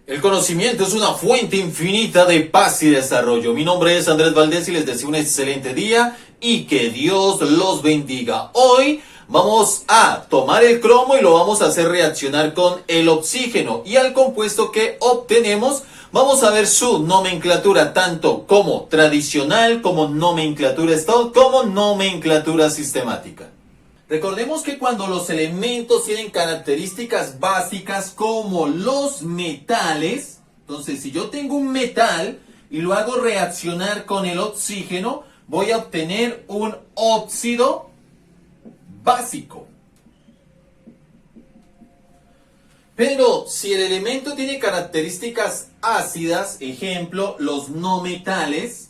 El conocimiento es una fuente infinita de paz y desarrollo. Mi nombre es Andrés Valdés y les deseo un excelente día y que Dios los bendiga. Hoy vamos a tomar el cromo y lo vamos a hacer reaccionar con el oxígeno. Y al compuesto que obtenemos vamos a ver su nomenclatura tanto como tradicional, como nomenclatura stout, como nomenclatura sistemática. Recordemos que cuando los elementos tienen características básicas como los metales, entonces si yo tengo un metal y lo hago reaccionar con el oxígeno, voy a obtener un óxido básico. Pero si el elemento tiene características ácidas, ejemplo, los no metales,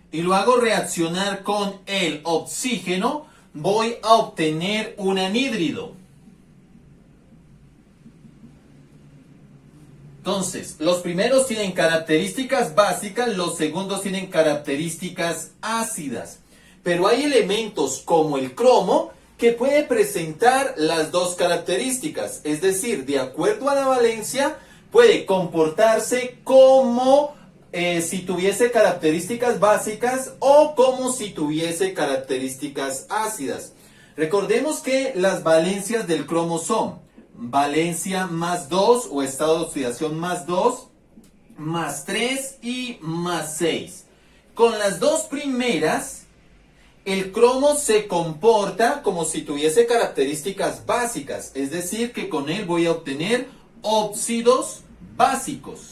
y lo hago reaccionar con el oxígeno, voy a obtener un anhídrido. Entonces, los primeros tienen características básicas, los segundos tienen características ácidas. Pero hay elementos como el cromo que puede presentar las dos características. Es decir, de acuerdo a la valencia, puede comportarse como si tuviese características básicas o como si tuviese características ácidas. Recordemos que las valencias del cromo son valencia más 2 o estado de oxidación más 2, más 3 y más 6. Con las dos primeras, el cromo se comporta como si tuviese características básicas, es decir, que con él voy a obtener óxidos básicos.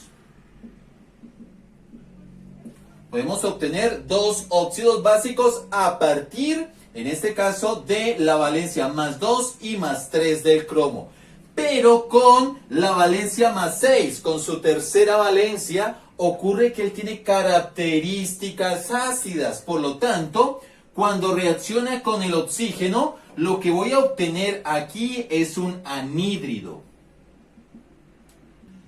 Podemos obtener dos óxidos básicos a partir, en este caso, de la valencia más 2 y más 3 del cromo. Pero con la valencia más 6, con su tercera valencia, ocurre que él tiene características ácidas. Por lo tanto, cuando reacciona con el oxígeno, lo que voy a obtener aquí es un anhídrido.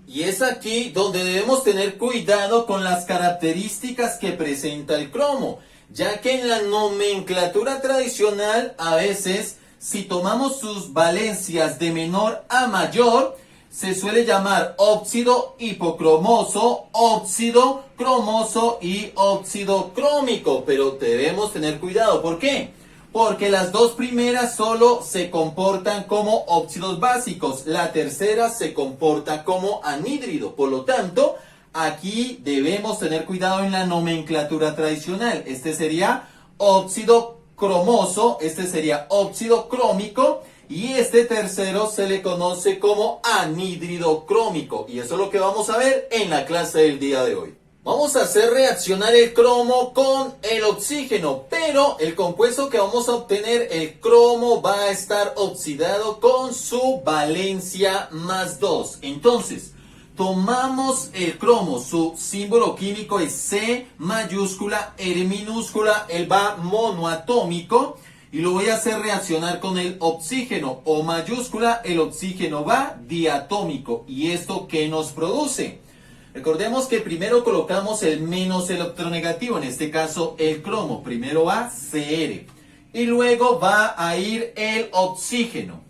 Y es aquí donde debemos tener cuidado con las características que presenta el cromo, ya que en la nomenclatura tradicional a veces, si tomamos sus valencias de menor a mayor, se suele llamar óxido hipocromoso, óxido cromoso y óxido crómico, pero debemos tener cuidado. ¿Por qué? Porque las dos primeras solo se comportan como óxidos básicos, la tercera se comporta como anhídrido. Por lo tanto, aquí debemos tener cuidado en la nomenclatura tradicional. Este sería óxido cromoso, este sería óxido crómico y este tercero se le conoce como anhídrido crómico. Y eso es lo que vamos a ver en la clase del día de hoy. Vamos a hacer reaccionar el cromo con el oxígeno, pero el compuesto que vamos a obtener, el cromo, va a estar oxidado con su valencia más 2. Entonces, tomamos el cromo, su símbolo químico es C mayúscula, R minúscula, él va monoatómico y lo voy a hacer reaccionar con el oxígeno, O mayúscula, el oxígeno va diatómico. ¿Y esto qué nos produce? Recordemos que primero colocamos el menos electronegativo, en este caso el cromo. Primero va Cr y luego va a ir el oxígeno.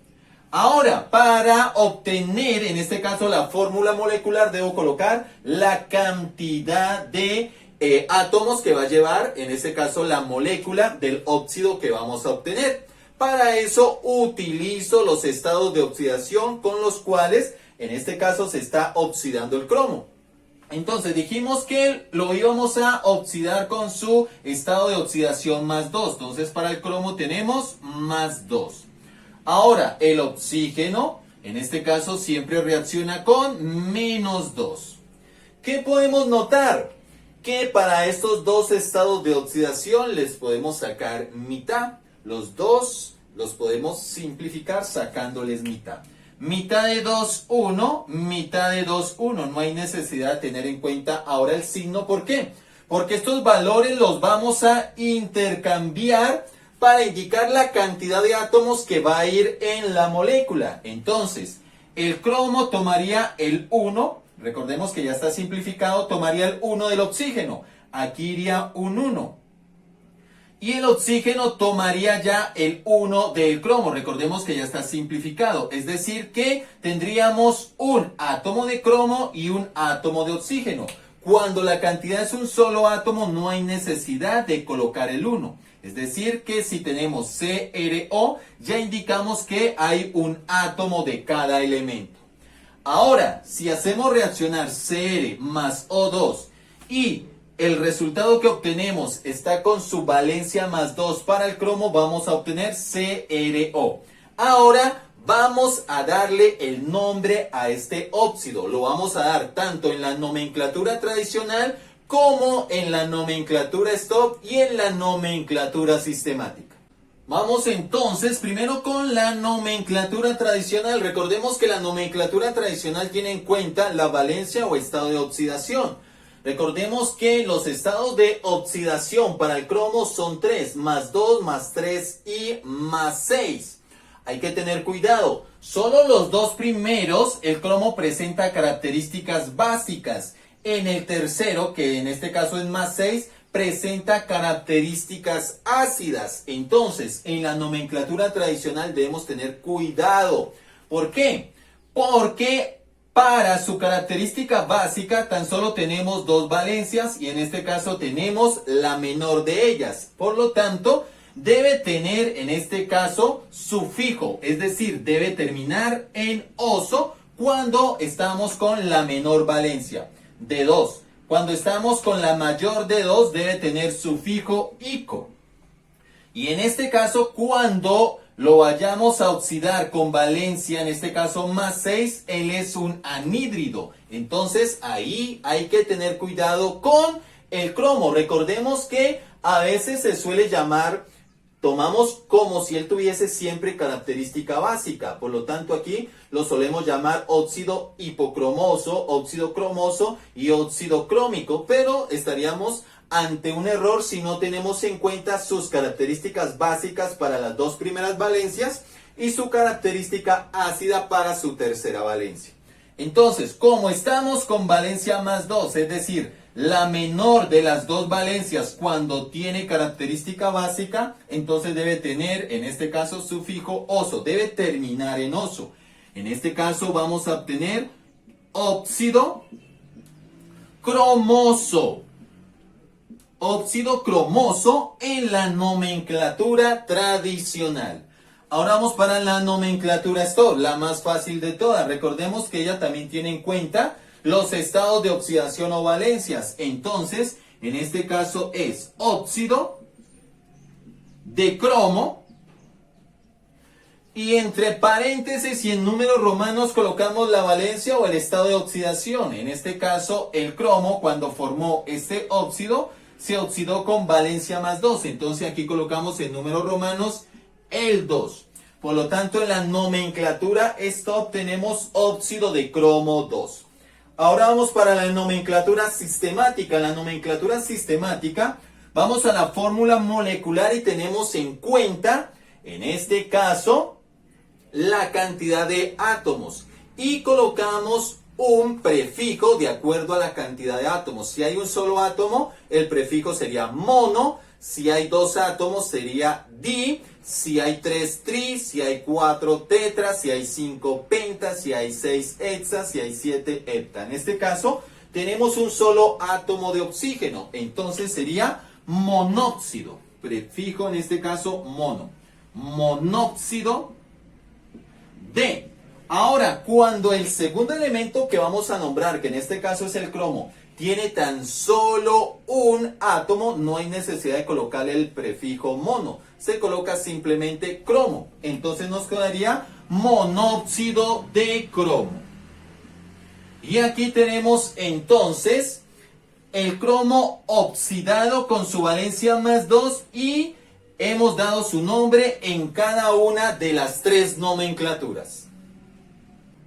Ahora, para obtener, en este caso, la fórmula molecular, debo colocar la cantidad de átomos que va a llevar, en este caso, la molécula del óxido que vamos a obtener. Para eso utilizo los estados de oxidación con los cuales, en este caso, se está oxidando el cromo. Entonces dijimos que lo íbamos a oxidar con su estado de oxidación más 2. Entonces para el cromo tenemos más 2. Ahora el oxígeno, en este caso siempre reacciona con menos 2. ¿Qué podemos notar? Que para estos dos estados de oxidación les podemos sacar mitad. Los dos los podemos simplificar sacándoles mitad. Mitad de 2, 1, mitad de 2, 1. No hay necesidad de tener en cuenta ahora el signo. ¿Por qué? Porque estos valores los vamos a intercambiar para indicar la cantidad de átomos que va a ir en la molécula. Entonces, el cromo tomaría el 1. Recordemos que ya está simplificado. Tomaría el 1 del oxígeno. Aquí iría un 1. Y el oxígeno tomaría ya el 1 del cromo. Recordemos que ya está simplificado. Es decir que tendríamos un átomo de cromo y un átomo de oxígeno. Cuando la cantidad es un solo átomo, no hay necesidad de colocar el 1. Es decir que si tenemos CRO, ya indicamos que hay un átomo de cada elemento. Ahora, si hacemos reaccionar Cr más O2 y el resultado que obtenemos está con su valencia más 2 para el cromo, vamos a obtener CRO. Ahora vamos a darle el nombre a este óxido. Lo vamos a dar tanto en la nomenclatura tradicional como en la nomenclatura Stock y en la nomenclatura sistemática. Vamos entonces primero con la nomenclatura tradicional. Recordemos que la nomenclatura tradicional tiene en cuenta la valencia o estado de oxidación. Recordemos que los estados de oxidación para el cromo son 3, más 2, más 3 y más 6. Hay que tener cuidado. Solo los dos primeros, el cromo presenta características básicas. En el tercero, que en este caso es más 6, presenta características ácidas. Entonces, en la nomenclatura tradicional debemos tener cuidado. ¿Por qué? Porque para su característica básica tan solo tenemos dos valencias y en este caso tenemos la menor de ellas. Por lo tanto, debe tener en este caso sufijo, es decir, debe terminar en oso cuando estamos con la menor valencia de 2. Cuando estamos con la mayor de 2 debe tener sufijo ico. Y en este caso cuando lo vayamos a oxidar con valencia, en este caso más 6, él es un anhídrido. Entonces ahí hay que tener cuidado con el cromo. Recordemos que a veces se suele llamar, tomamos como si él tuviese siempre característica básica. Por lo tanto aquí lo solemos llamar óxido hipocromoso, óxido cromoso y óxido crómico. Pero estaríamos ante un error si no tenemos en cuenta sus características básicas para las dos primeras valencias y su característica ácida para su tercera valencia. Entonces, como estamos con valencia más 2, es decir, la menor de las dos valencias cuando tiene característica básica, entonces debe tener, en este caso, sufijo oso, debe terminar en oso. En este caso vamos a obtener óxido cromoso. Óxido cromoso en la nomenclatura tradicional. Ahora vamos para la nomenclatura Stock, la más fácil de todas. Recordemos que ella también tiene en cuenta los estados de oxidación o valencias. Entonces, en este caso es óxido de cromo. Y entre paréntesis y en números romanos colocamos la valencia o el estado de oxidación. En este caso, el cromo, cuando formó este óxido, se oxidó con valencia más 2. Entonces aquí colocamos en números romanos el 2. Por lo tanto, en la nomenclatura Stock tenemos óxido de cromo 2. Ahora vamos para la nomenclatura sistemática. En la nomenclatura sistemática vamos a la fórmula molecular y tenemos en cuenta, en este caso, la cantidad de átomos. Y colocamos un prefijo de acuerdo a la cantidad de átomos. Si hay un solo átomo, el prefijo sería mono. Si hay dos átomos, sería di. Si hay 3 tri, si hay 4 tetra, si hay 5 penta, si hay 6 hexa, si hay 7 hepta. En este caso, tenemos un solo átomo de oxígeno. Entonces sería monóxido. Prefijo en este caso mono. Monóxido de. Ahora, cuando el segundo elemento que vamos a nombrar, que en este caso es el cromo, tiene tan solo un átomo, no hay necesidad de colocarle el prefijo mono. Se coloca simplemente cromo. Entonces nos quedaría monóxido de cromo. Y aquí tenemos entonces el cromo oxidado con su valencia más 2 y hemos dado su nombre en cada una de las tres nomenclaturas.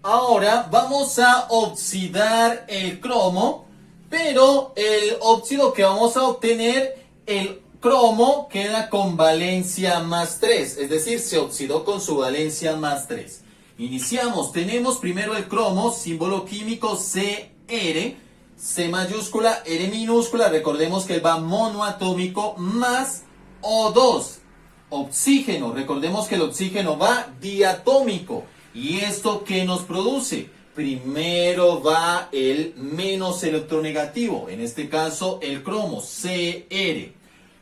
Ahora vamos a oxidar el cromo, pero el óxido que vamos a obtener, el cromo queda con valencia más 3, es decir, se oxidó con su valencia más 3. Iniciamos, tenemos primero el cromo, símbolo químico Cr, C mayúscula, R minúscula, recordemos que va monoatómico, más O2. Oxígeno. Recordemos que el oxígeno va diatómico. ¿Y esto qué nos produce? Primero va el menos electronegativo, en este caso el cromo, Cr.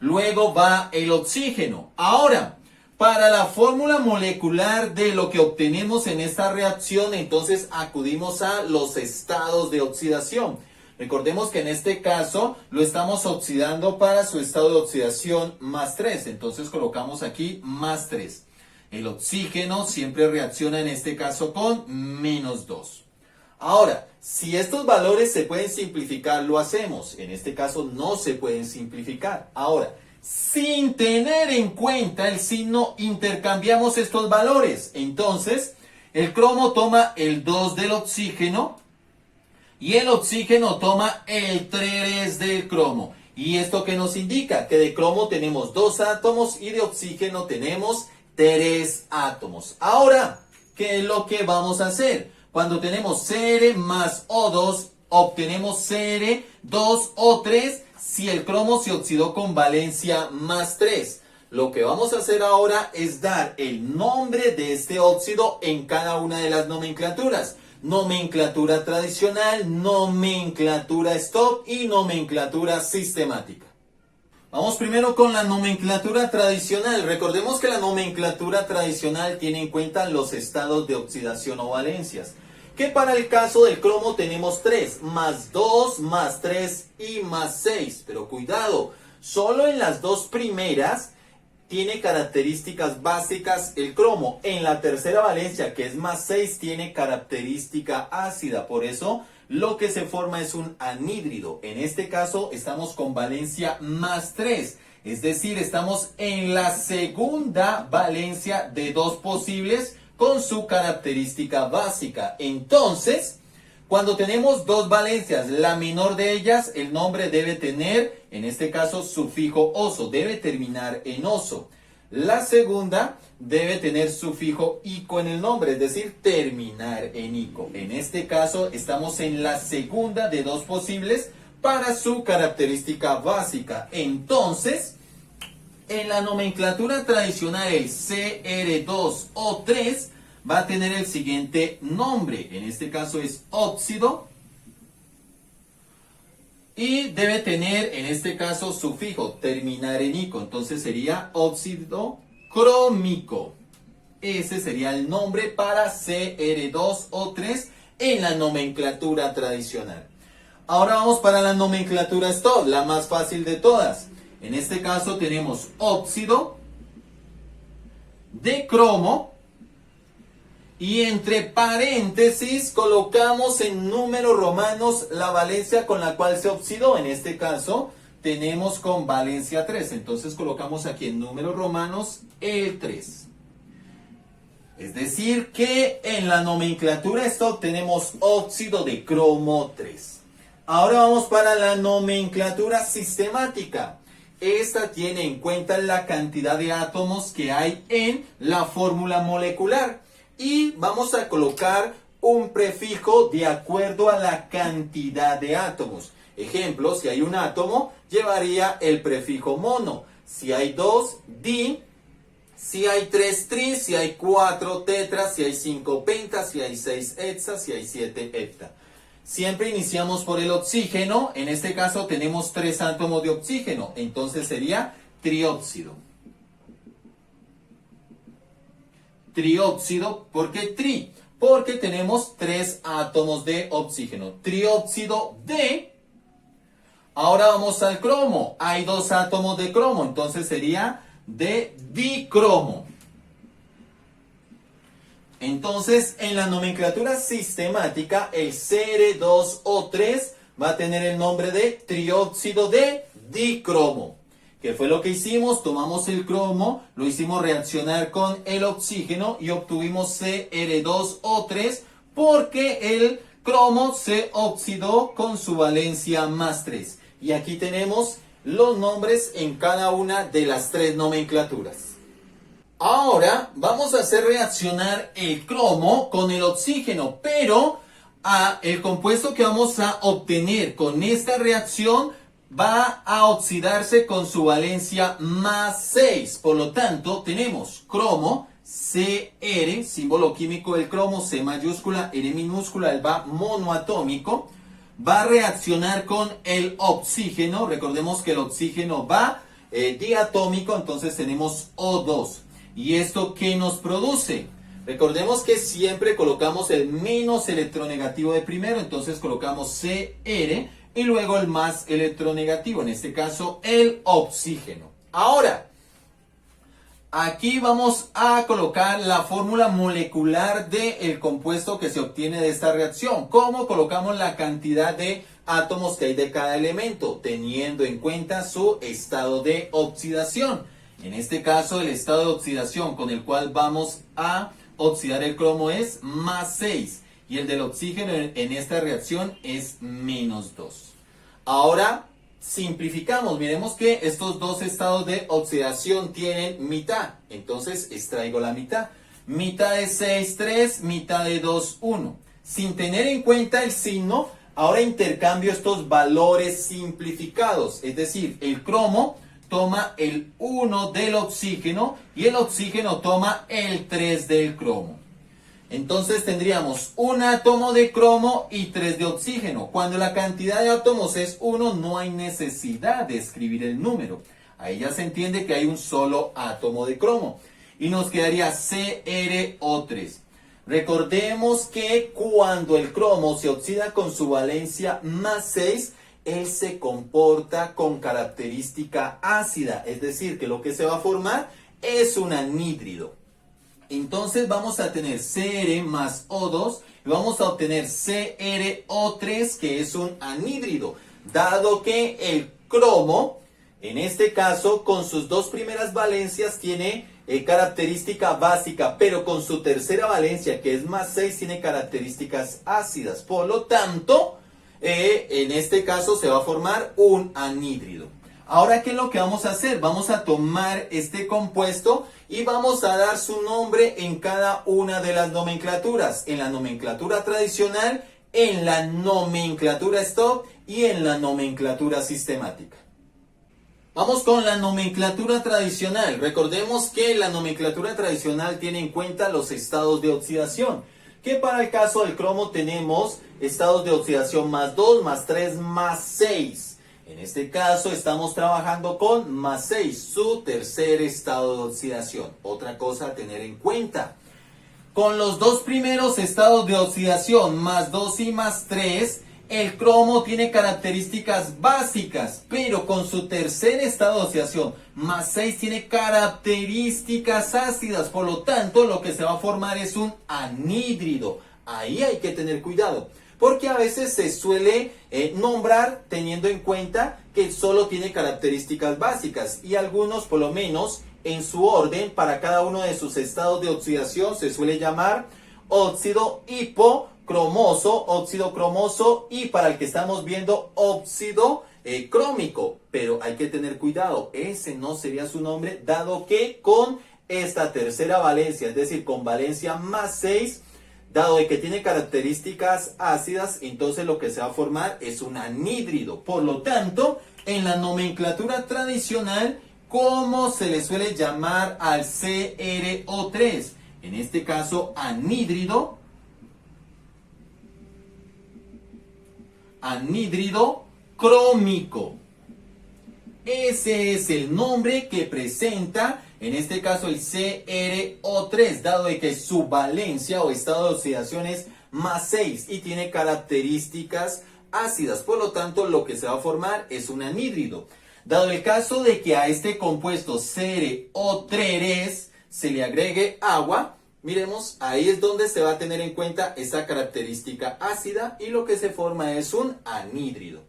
Luego va el oxígeno. Ahora, para la fórmula molecular de lo que obtenemos en esta reacción, entonces acudimos a los estados de oxidación. Recordemos que en este caso lo estamos oxidando para su estado de oxidación más 3. Entonces colocamos aquí más 3. El oxígeno siempre reacciona en este caso con menos 2. Ahora, si estos valores se pueden simplificar, lo hacemos. En este caso no se pueden simplificar. Ahora, sin tener en cuenta el signo, intercambiamos estos valores. Entonces, el cromo toma el 2 del oxígeno y el oxígeno toma el 3 del cromo. ¿Y esto qué nos indica? Que de cromo tenemos 2 átomos y de oxígeno tenemos 3 átomos. Ahora, ¿qué es lo que vamos a hacer? Cuando tenemos Cr más O2, obtenemos Cr2O3 si el cromo se oxidó con valencia más 3. Lo que vamos a hacer ahora es dar el nombre de este óxido en cada una de las nomenclaturas. Nomenclatura tradicional, nomenclatura stop y nomenclatura sistemática. Vamos primero con la nomenclatura tradicional. Recordemos que la nomenclatura tradicional tiene en cuenta los estados de oxidación o valencias. Que para el caso del cromo tenemos 3, más 2, más 3 y más 6. Pero cuidado, solo en las dos primeras tiene características básicas el cromo. En la tercera valencia, que es más 6, tiene característica ácida. Por eso lo que se forma es un anhídrido. En este caso estamos con valencia más 3. Es decir, estamos en la segunda valencia de dos posibles con su característica básica. Entonces, cuando tenemos dos valencias, la menor de ellas, el nombre debe tener, en este caso, sufijo oso, debe terminar en oso. La segunda debe tener sufijo ico en el nombre, es decir, terminar en ico. En este caso, estamos en la segunda de dos posibles para su característica básica. Entonces, en la nomenclatura tradicional, el Cr2O3 va a tener el siguiente nombre. En este caso es óxido. Y debe tener, en este caso, sufijo, terminar en ico. Entonces sería óxido crómico. Ese sería el nombre para Cr2O3 en la nomenclatura tradicional. Ahora vamos para la nomenclatura stop, la más fácil de todas. En este caso tenemos óxido de cromo y entre paréntesis colocamos en números romanos la valencia con la cual se oxidó. En este caso tenemos con valencia 3. Entonces colocamos aquí en números romanos el 3. Es decir que en la nomenclatura stop tenemos óxido de cromo 3. Ahora vamos para la nomenclatura sistemática. Esta tiene en cuenta la cantidad de átomos que hay en la fórmula molecular. Y vamos a colocar un prefijo de acuerdo a la cantidad de átomos. Ejemplo, si hay un átomo, llevaría el prefijo mono. Si hay 2, di. Si hay 3, tri. Si hay 4, tetra. Si hay 5, penta. Si hay 6, hexa. Si hay 7, hepta. Siempre iniciamos por el oxígeno. En este caso tenemos 3 átomos de oxígeno. Entonces sería trióxido. Trióxido, ¿por qué tri? Porque tenemos 3 átomos de oxígeno. Trióxido de. Ahora vamos al cromo. Hay 2 átomos de cromo, entonces sería de dicromo. Entonces, en la nomenclatura sistemática, el Cr2O3 va a tener el nombre de trióxido de dicromo. ¿Qué fue lo que hicimos? Tomamos el cromo, lo hicimos reaccionar con el oxígeno y obtuvimos Cr2O3 porque el cromo se oxidó con su valencia más 3. Y aquí tenemos los nombres en cada una de las 3 nomenclaturas. Ahora vamos a hacer reaccionar el cromo con el oxígeno, pero el compuesto que vamos a obtener con esta reacción va a oxidarse con su valencia más 6. Por lo tanto, tenemos cromo, Cr, símbolo químico del cromo, C mayúscula, R minúscula, el va monoatómico, va a reaccionar con el oxígeno. Recordemos que el oxígeno va diatómico, entonces tenemos O2. ¿Y esto qué nos produce? Recordemos que siempre colocamos el menos electronegativo de primero, entonces colocamos Cr y luego el más electronegativo, en este caso el oxígeno. Ahora, aquí vamos a colocar la fórmula molecular del compuesto que se obtiene de esta reacción. ¿Cómo colocamos la cantidad de átomos que hay de cada elemento? Teniendo en cuenta su estado de oxidación. En este caso, el estado de oxidación con el cual vamos a oxidar el cromo es más 6. Y el del oxígeno en esta reacción es menos 2. Ahora simplificamos. Miremos que estos dos estados de oxidación tienen mitad. Entonces extraigo la mitad. Mitad de 6, 3, mitad de 2, 1. Sin tener en cuenta el signo, ahora intercambio estos valores simplificados. Es decir, el cromo toma el 1 del oxígeno y el oxígeno toma el 3 del cromo. Entonces tendríamos un átomo de cromo y 3 de oxígeno. Cuando la cantidad de átomos es 1, no hay necesidad de escribir el número. Ahí ya se entiende que hay un solo átomo de cromo. Y nos quedaría CrO3. Recordemos que cuando el cromo se oxida con su valencia más 6, él se comporta con característica ácida. Es decir, que lo que se va a formar es un anhídrido. Entonces vamos a tener Cr más O2 y vamos a obtener CrO3, que es un anhídrido, dado que el cromo, en este caso, con sus dos primeras valencias tiene característica básica, pero con su tercera valencia, que es más 6, tiene características ácidas. Por lo tanto, en este caso se va a formar un anhídrido. Ahora, ¿qué es lo que vamos a hacer? Vamos a tomar este compuesto y vamos a dar su nombre en cada una de las nomenclaturas. En la nomenclatura tradicional, en la nomenclatura stop y en la nomenclatura sistemática. Vamos con la nomenclatura tradicional. Recordemos que la nomenclatura tradicional tiene en cuenta los estados de oxidación. Que para el caso del cromo tenemos estados de oxidación más 2, más 3, más 6. En este caso estamos trabajando con más 6, su tercer estado de oxidación. Otra cosa a tener en cuenta. Con los dos primeros estados de oxidación, más 2 y más 3, el cromo tiene características básicas, pero con su tercer estado de oxidación, más 6, tiene características ácidas. Por lo tanto, lo que se va a formar es un anhídrido. Ahí hay que tener cuidado, porque a veces se suele nombrar teniendo en cuenta que solo tiene características básicas y algunos, por lo menos en su orden, para cada uno de sus estados de oxidación se suele llamar óxido hipocromoso, óxido cromoso, y para el que estamos viendo óxido crómico. Pero hay que tener cuidado, ese no sería su nombre, dado que con esta tercera valencia, es decir, con valencia más 6, dado de que tiene características ácidas, entonces lo que se va a formar es un anhídrido. Por lo tanto, en la nomenclatura tradicional, ¿cómo se le suele llamar al CrO3? En este caso, anhídrido crómico. Ese es el nombre que presenta, en este caso, el CrO3, dado de que su valencia o estado de oxidación es más 6 y tiene características ácidas. Por lo tanto, lo que se va a formar es un anhídrido. Dado el caso de que a este compuesto CrO3 se le agregue agua, miremos, ahí es donde se va a tener en cuenta esta característica ácida y lo que se forma es un anhídrido.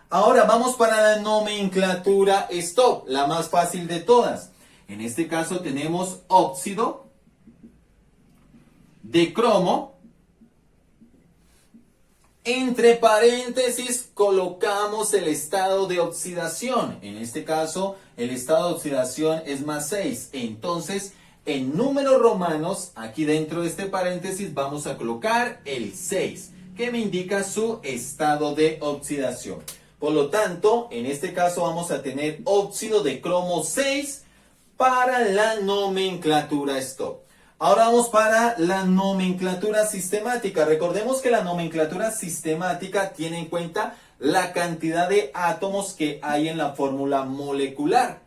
Ahora vamos para la nomenclatura stop, la más fácil de todas. En este caso tenemos óxido de cromo. Entre paréntesis colocamos el estado de oxidación. En este caso el estado de oxidación es más 6. Entonces en números romanos, aquí dentro de este paréntesis vamos a colocar el 6, que me indica su estado de oxidación. Por lo tanto, en este caso vamos a tener óxido de cromo 6 para la nomenclatura stop. Ahora vamos para la nomenclatura sistemática. Recordemos que la nomenclatura sistemática tiene en cuenta la cantidad de átomos que hay en la fórmula molecular.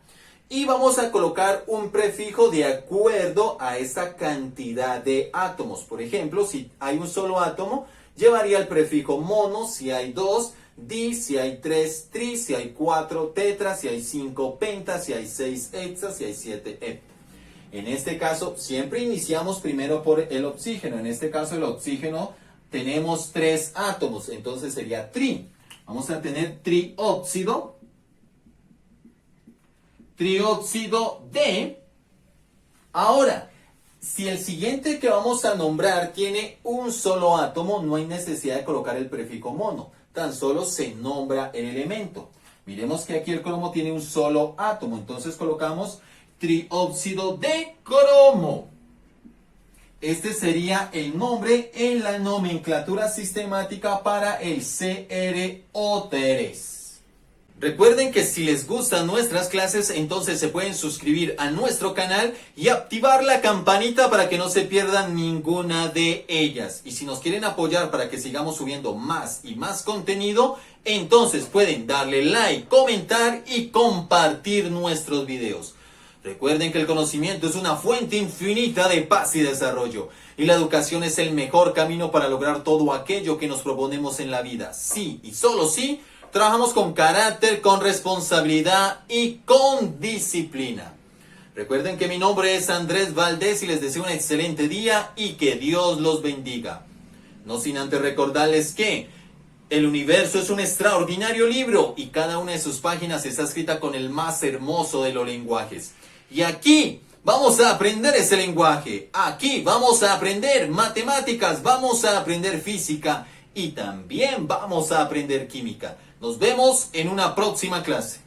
Y vamos a colocar un prefijo de acuerdo a esa cantidad de átomos. Por ejemplo, si hay un solo átomo, llevaría el prefijo mono, si hay 2, di, si hay 3, tri, si hay 4, tetra, si hay 5, penta, si hay 6, hexa, si hay 7, hepta. En este caso, siempre iniciamos primero por el oxígeno. En este caso, el oxígeno tenemos 3 átomos, entonces sería tri. Vamos a tener trióxido de. Ahora, si el siguiente que vamos a nombrar tiene un solo átomo, no hay necesidad de colocar el prefijo mono. Tan solo se nombra el elemento. Miremos que aquí el cromo tiene un solo átomo, entonces colocamos trióxido de cromo. Este sería el nombre en la nomenclatura sistemática para el CrO3. Recuerden que si les gustan nuestras clases, entonces se pueden suscribir a nuestro canal y activar la campanita para que no se pierdan ninguna de ellas. Y si nos quieren apoyar para que sigamos subiendo más y más contenido, entonces pueden darle like, comentar y compartir nuestros videos. Recuerden que el conocimiento es una fuente infinita de paz y desarrollo. Y la educación es el mejor camino para lograr todo aquello que nos proponemos en la vida. Sí, y solo sí, trabajamos con carácter, con responsabilidad y con disciplina. Recuerden que mi nombre es Andrés Valdés y les deseo un excelente día y que Dios los bendiga. No sin antes recordarles que el universo es un extraordinario libro y cada una de sus páginas está escrita con el más hermoso de los lenguajes. Y aquí vamos a aprender ese lenguaje. Aquí vamos a aprender matemáticas, vamos a aprender física y también vamos a aprender química. Nos vemos en una próxima clase.